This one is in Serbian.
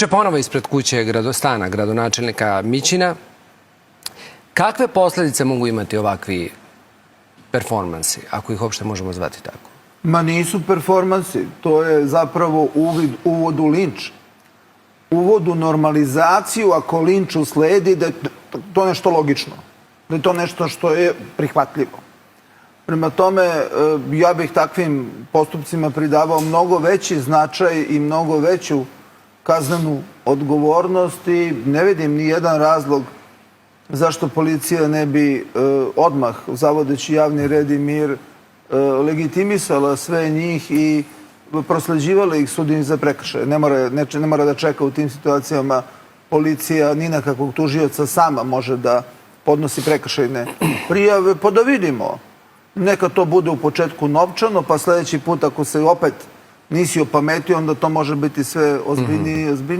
Juče ponovo ispred kuće stana gradonačelnika Mićina. Kakve posledice mogu imati ovakvi performansi, ako ih uopšte možemo zvati tako? Ma nisu performansi, to je zapravo uvod u linč. Uvod u normalizaciju, ako linč usledi, da je to nešto logično. Da je to nešto što je prihvatljivo. Prema tome, ja bih takvim postupcima pridavao mnogo veći značaj i mnogo veću kaznenu odgovornost i ne vidim ni jedan razlog zašto policija ne bi odmah, zavodeći javni red i mir, legitimisala sve njih i prosleđivala ih sudiji za prekršaje. Ne mora da čeka u tim situacijama policija, ni na kakvog tužioca sama može da podnosi prekršajne prijave, pa da vidimo. Neka to bude u početku novčano, pa sledeći put ako se opet nisi opametio, onda to može biti sve ozbiljnije i ozbiljnije.